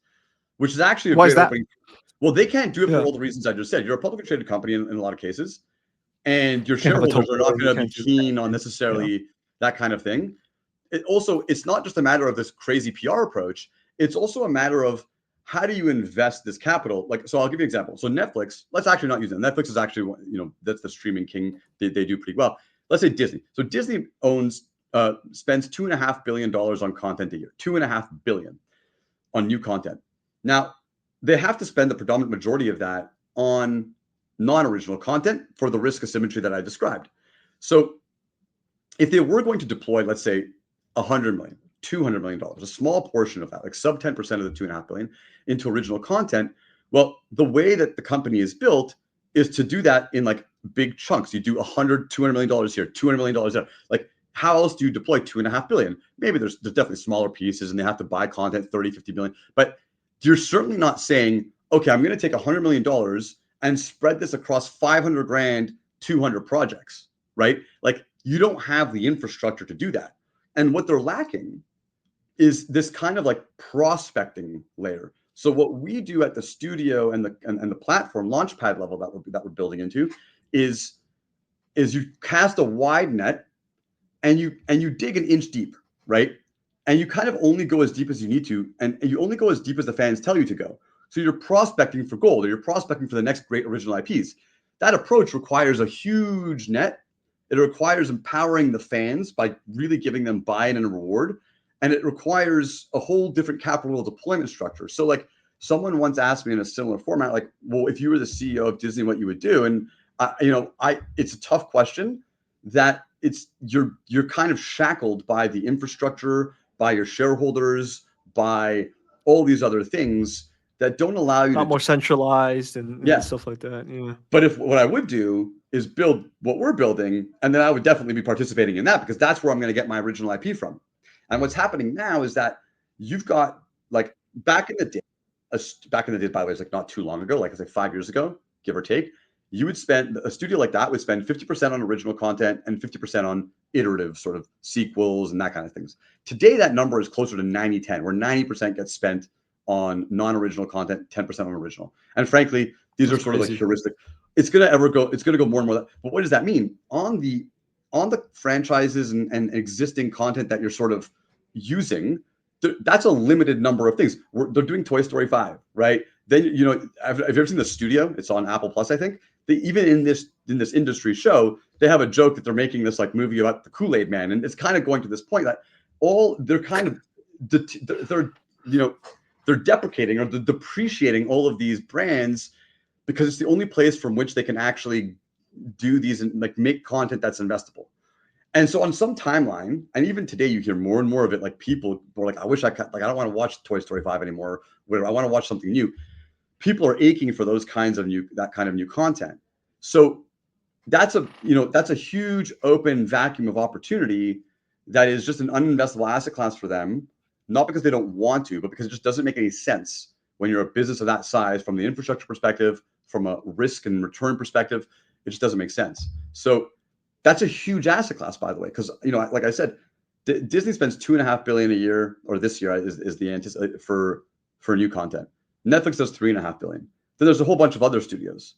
which is actually a great opening. Well, they can't do it for all the reasons I just said. You're a publicly traded company in a lot of cases, and your shareholders are not going to be keen on necessarily that kind of thing. It's not just a matter of this crazy PR approach. It's also a matter of how do you invest this capital? Like, so I'll give you an example. So Netflix, let's actually not use them. Netflix is actually, that's the streaming king. They do pretty well. Let's say Disney. So Disney spends $2.5 billion on content a year. $2.5 billion on new content. Now, they have to spend the predominant majority of that on non-original content for the risk asymmetry that I described. So if they were going to deploy, let's say, $100 million, $200 million, a small portion of that, like sub 10% of the $2.5 billion into original content, well, the way that the company is built is to do that in like big chunks. You do $200 million here, $200 million there. Like how else do you deploy 2.5 billion? Maybe there's definitely smaller pieces and they have to buy content 30, 50 billion, but you're certainly not saying, okay, I'm going to take $100 million and spread this across 500 grand, 200 projects, right? Like you don't have the infrastructure to do that. And what they're lacking is this kind of like prospecting layer. So what we do at the studio and the platform launchpad level that we're building into is you cast a wide net and you dig an inch deep, right? And you kind of only go as deep as you need to, and you only go as deep as the fans tell you to go. So you're prospecting for gold, or you're prospecting for the next great original IPs. That approach requires a huge net. It requires empowering the fans by really giving them buy-in and reward. And it requires a whole different capital deployment structure. So like someone once asked me in a similar format, like, well, if you were the CEO of Disney, what you would do? And it's a tough question that you're kind of shackled by the infrastructure, by your shareholders, by all these other things that don't allow you Not to more centralized and yeah. stuff like that. Yeah. But if what I would do is build what we're building, and then I would definitely be participating in that because that's where I'm going to get my original IP from. And what's happening now is that you've got like back in the day, by the way, it's like not too long ago, like it's like 5 years ago, give or take. You would spend a studio like that would spend 50% on original content and 50% on iterative sort of sequels and that kind of things. Today, that number is closer to 90-10, where 90% gets spent on non-original content, 10% on original. And frankly, these are sort of like heuristic. It's gonna go more and more. But what does that mean? On the franchises and existing content that you're sort of using, that's a limited number of things. They're doing Toy Story 5, right? Then have you ever seen The Studio? It's on Apple Plus, I think. Even in this industry show, they have a joke that they're making this like movie about the Kool-Aid Man, and it's kind of going to this point that they're kind of they're deprecating or they're depreciating all of these brands because it's the only place from which they can actually do these and like make content that's investable. And so on some timeline, and even today you hear more and more of it, like people are like, I wish I could, like, I don't want to watch Toy Story 5 anymore. Whatever, I want to watch something new. People are aching for that kind of new content. So that's a huge open vacuum of opportunity that is just an uninvestable asset class for them, not because they don't want to, but because it just doesn't make any sense when you're a business of that size from the infrastructure perspective, from a risk and return perspective. It just doesn't make sense. So that's a huge asset class, by the way, because like I said, Disney spends $2.5 billion a year, or this year is the anticipation for new content. Netflix does $3.5 billion. Then there's a whole bunch of other studios.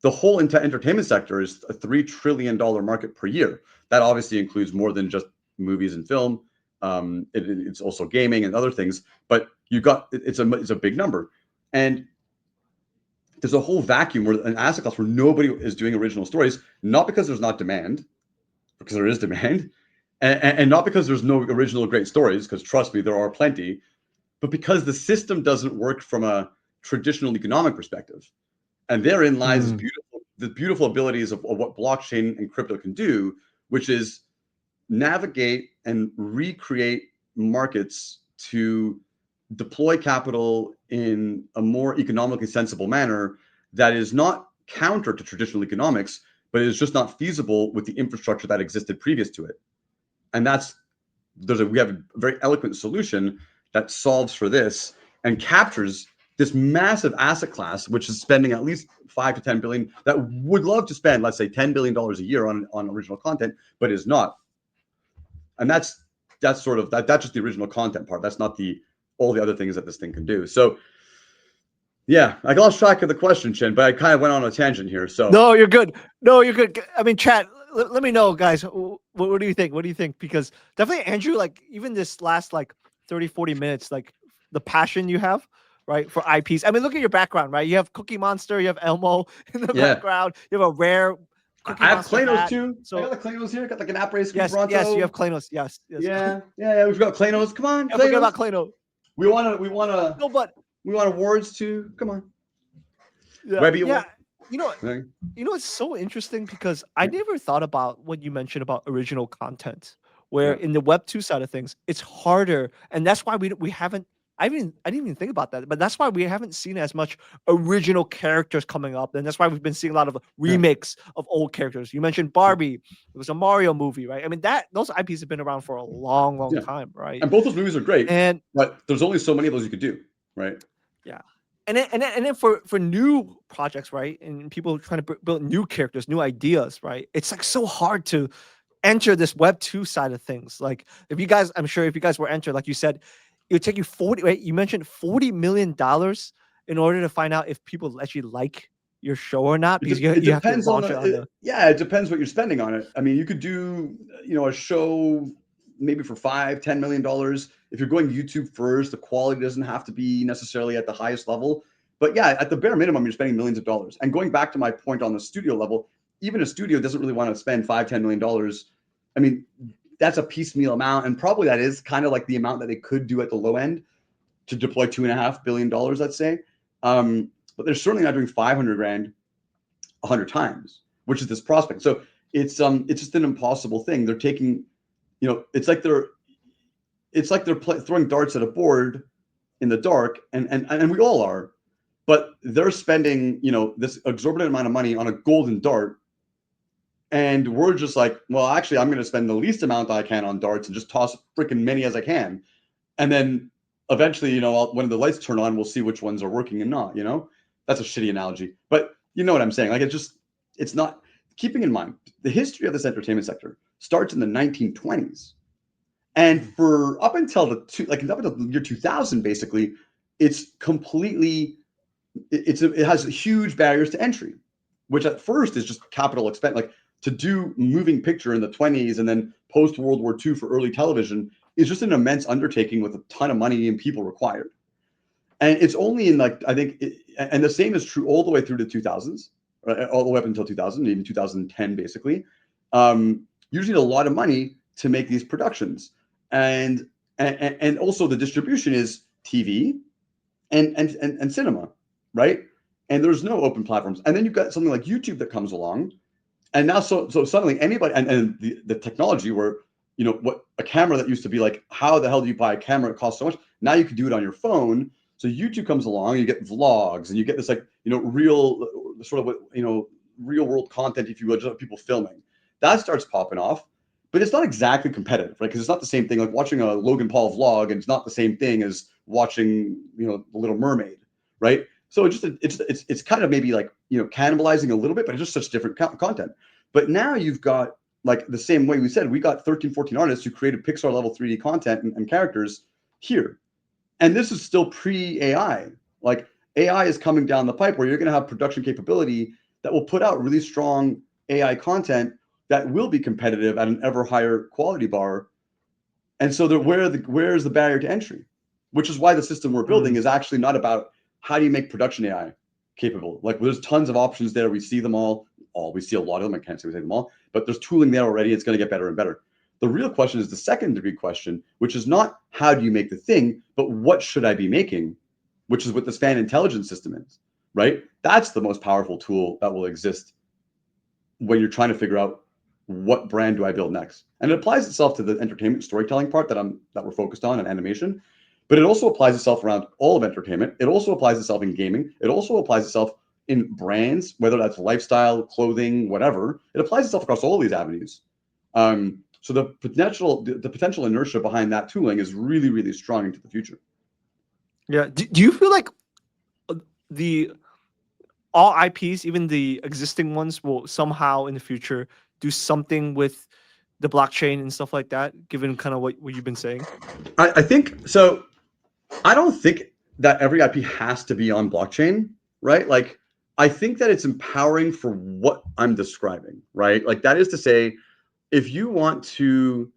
The whole entertainment sector is a $3 trillion market per year. That obviously includes more than just movies and film. It's also gaming and other things. But it's a big number, and there's a whole vacuum where an asset class where nobody is doing original stories, not because there's not demand, because there is demand, and not because there's no original great stories, because trust me, there are plenty, but because the system doesn't work from a traditional economic perspective. And therein lies the beautiful abilities of what blockchain and crypto can do, which is navigate and recreate markets to deploy capital in a more economically sensible manner that is not counter to traditional economics, but is just not feasible with the infrastructure that existed previous to it. And we have a very eloquent solution that solves for this and captures this massive asset class, which is spending at least 5 to 10 billion, that would love to spend, let's say, $10 billion a year on original content, but is not. And that's just the original content part. That's not all the other things that this thing can do. So yeah, I lost track of the question, Chin, but I kind of went on a tangent here. So no, you're good. No, you're good. I mean, chat. Let me know, guys. What do you think? What do you think? Because definitely, Andrew, like even this last like 30, 40 minutes, like the passion you have, right, for IPs. I mean, look at your background, right? You have Cookie Monster, you have Elmo in the background, you have a rare Cookie I have Monster Claynosaurz hat. too. So I got the Claynosaurz here. I got like an app race from yes, Toronto. yes, you have Claynosaurz. Yes. Yeah. We've got Claynosaurz. Come on, I forget about Claynosaurz. We want No, but we want awards too. Come on. Yeah, Webby yeah. Award. It's so interesting because I never thought about what you mentioned about original content, where in the Web 2 side of things, it's harder, and that's why we haven't I didn't even think about that, but that's why we haven't seen as much original characters coming up, and that's why we've been seeing a lot of Yeah. remakes of old characters. You mentioned Barbie; it was a Mario movie, right? I mean, that those IPs have been around for a long, long Yeah. time, right? And both those movies are great, And but there's only so many of those you could do, right? yeah, and then for new projects, right? And people trying to build new characters, new ideas, right? It's like so hard to enter this Web 2 side of things. Like if you guys, I'm sure if you guys were enter, like you said, it would take you 40, right? You mentioned $40 million in order to find out if people actually like your show or not, because It you have to depends on launch it on the, the yeah, it depends what you're spending on it. I mean, you could do, a show maybe for $5-10 million. If you're going YouTube first, the quality doesn't have to be necessarily at the highest level. But yeah, at the bare minimum, you're spending millions of dollars. And going back to my point on the studio level, even a studio doesn't really want to spend $5-10 million. I mean, that's a piecemeal amount, and probably that is kind of like the amount that they could do at the low end to deploy $2.5 billion, let's say. But they're certainly not doing 500 grand 100 times, which is this prospect. So it's just an impossible thing. They're taking, it's like they're throwing darts at a board in the dark, and we all are, but they're spending this exorbitant amount of money on a golden dart, and we're just like, well, actually, I'm going to spend the least amount I can on darts and just toss freaking many as I can, and then eventually, when the lights turn on, we'll see which ones are working and not. That's a shitty analogy, but you know what I'm saying. Like it's not. Keeping in mind the history of this entertainment sector starts in the 1920s, and for up until up until the year 2000, basically, it's completely it has huge barriers to entry, which at first is just capital expense. Like to do moving picture in the 20s and then post World War II for early television is just an immense undertaking with a ton of money and people required. And it's only in and the same is true all the way through the 2000s, right? All the way up until 2000, even 2010, basically. You need a lot of money to make these productions, and also the distribution is TV and cinema, right? And there's no open platforms. And then you've got something like YouTube that comes along, and now so suddenly anybody and the technology where what a camera that used to be like, how the hell do you buy a camera? It costs so much. Now you can do it on your phone. So YouTube comes along, you get vlogs, and you get this real sort of real world content, if you will, just people filming. That starts popping off, but it's not exactly competitive, right? Because it's not the same thing like watching a Logan Paul vlog, and it's not the same thing as watching The Little Mermaid, right? So it's kind of maybe like cannibalizing a little bit, but it's just such different content. But now you've got like the same way we said, we got 13, 14 artists who created Pixar level 3D content and characters here. And this is still pre-AI. Like AI is coming down the pipe where you're going to have production capability that will put out really strong AI content that will be competitive at an ever higher quality bar. And so where's the barrier to entry? Which is why the system we're building is actually not about how do you make production AI capable. Like there's tons of options there. We see them all. We see a lot of them. I can't say we see them all, but there's tooling there already. It's going to get better and better. The real question is the second degree question, which is not how do you make the thing, but what should I be making, which is what this fan intelligence system is, right? That's the most powerful tool that will exist when you're trying to figure out what brand do I build next. And it applies itself to the entertainment storytelling part that we're focused on and animation, but it also applies itself around all of entertainment. It also applies itself in gaming. It also applies itself in brands, whether that's lifestyle, clothing, whatever. It applies itself across all these avenues. So the potential inertia behind that tooling is really, really strong into the future. Yeah. Do you feel like the all IPs, even the existing ones, will somehow in the future do something with the blockchain and stuff like that, given kind of what you've been saying? I think so. I don't think that every IP has to be on blockchain, right? Like, I think that it's empowering for what I'm describing, right? Like, that is to say, if you want to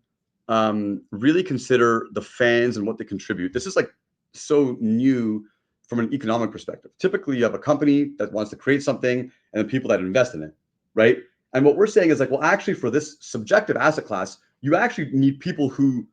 really consider the fans and what they contribute, this is like so new from an economic perspective. Typically, you have a company that wants to create something and the people that invest in it, right? And what we're saying is like, well, actually, for this subjective asset class, you actually need people who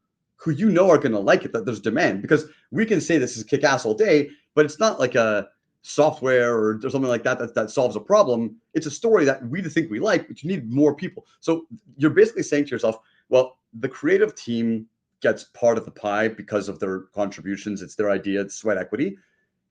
are going to like it, that there's demand, because we can say this is kick ass all day, but it's not like a software or something like that solves a problem. It's a story that we think we like, but you need more people. So you're basically saying to yourself, well, the creative team gets part of the pie because of their contributions. It's their idea, it's sweat equity.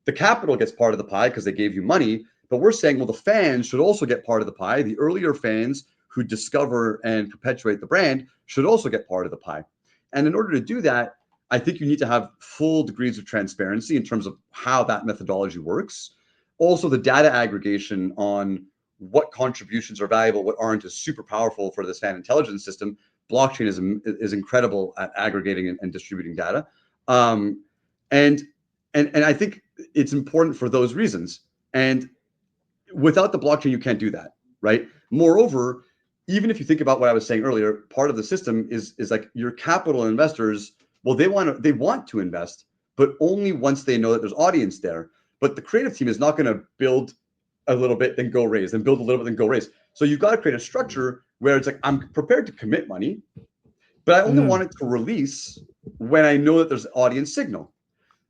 The capital gets part of the pie because they gave you money. But we're saying, well, the fans should also get part of the pie. The earlier fans who discover and perpetuate the brand should also get part of the pie. And in order to do that, I think you need to have full degrees of transparency in terms of how that methodology works. Also, the data aggregation on what contributions are valuable, what aren't, is super powerful for this fan intelligence system. Blockchain is incredible at aggregating and distributing data. And I think it's important for those reasons. And without the blockchain, you can't do that, right? Moreover, even if you think about what I was saying earlier, part of the system is like your capital investors. Well, they want to invest, but only once they know that there's audience there. But the creative team is not going to build a little bit, then go raise, then build a little bit, then go raise. So you've got to create a structure where it's like, I'm prepared to commit money, but I only want it to release when I know that there's audience signal.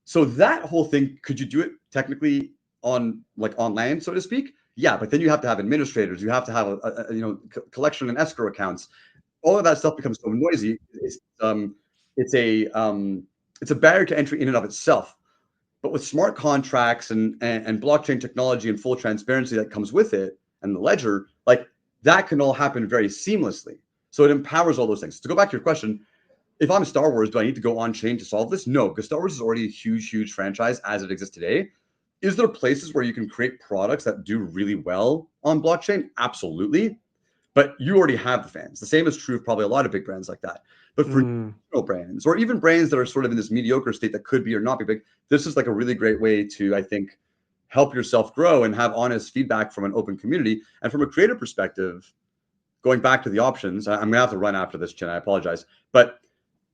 So that whole thing, could you do it technically on land, so to speak? Yeah, but then you have to have administrators. You have to have a collection and escrow accounts. All of that stuff becomes so noisy. It's a barrier to entry in and of itself. But with smart contracts and blockchain technology and full transparency that comes with it, and the ledger, like that can all happen very seamlessly. So it empowers all those things. To go back to your question, if I'm Star Wars, do I need to go on chain to solve this? No, because Star Wars is already a huge, huge franchise as it exists today. Is there places where you can create products that do really well on blockchain? Absolutely. But you already have the fans. The same is true of probably a lot of big brands like that. But for brands, or even brands that are sort of in this mediocre state that could be or not be big, this is like a really great way to, I think, help yourself grow and have honest feedback from an open community. And from a creative perspective, going back to the options, I'm gonna have to run after this, Chin, I apologize. But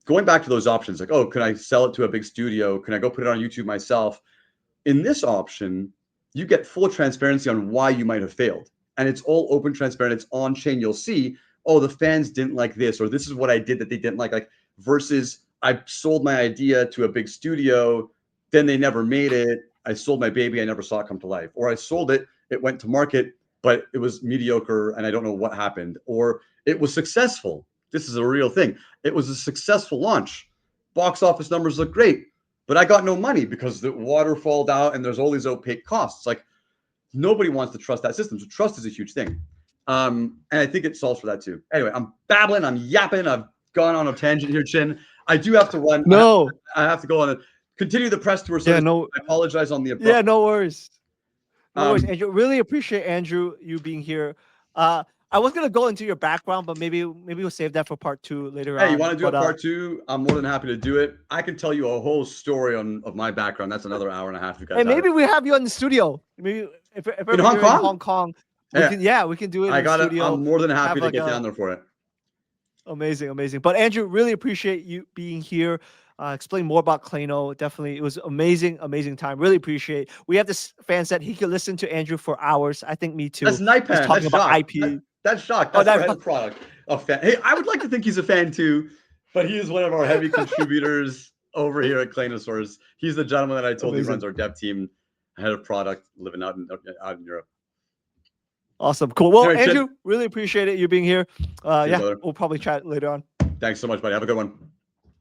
going back to those options, like, oh, can I sell it to a big studio? Can I go put it on YouTube myself? In this option, you get full transparency on why you might have failed. And it's all open, transparent, it's on chain. You'll see, oh, the fans didn't like this, or this is what I did that they didn't like versus I sold my idea to a big studio, then they never made it. I sold my baby, I never saw it come to life. Or I sold it, it went to market, but it was mediocre and I don't know what happened. Or it was successful. This is a real thing. It was a successful launch. Box office numbers look great, but I got no money because the waterfalled out and there's all these opaque costs. Like, nobody wants to trust that system. So trust is a huge thing. And I think it solves for that too. Anyway, I'm babbling, I'm yapping, I've gone on a tangent here, Chin. I do have to run. No, I have to go on and continue the press tour. So yeah, no, I apologize on the abrupt. yeah, no worries. No worries, Andrew. Really appreciate Andrew you being here. I was gonna go into your background, but maybe we'll save that for part 2 later on. Hey, you want to do a part 2? I'm more than happy to do it. I can tell you a whole story of my background. That's another hour and a half. You guys. And maybe we have you in the studio. Maybe if in Hong Kong? In Hong Kong, we can do it. I'm more than happy to get down there for it. Amazing. But Andrew, really appreciate you being here. Explain more about Clayno. Definitely, it was amazing time. Really appreciate. We have this fan said he could listen to Andrew for hours. I think me too. That's Nightpan. Talking about IP. That's shocked. That's our head product. A fan. Hey, I would like to think he's a fan too, but he is one of our heavy contributors over here at Claynosaurz. He's the gentleman that I told you runs our dev team, head of product, living out in Europe. Awesome, cool. Well, Andrew, really appreciate it you being here. We'll probably chat later on. Thanks so much, buddy. Have a good one.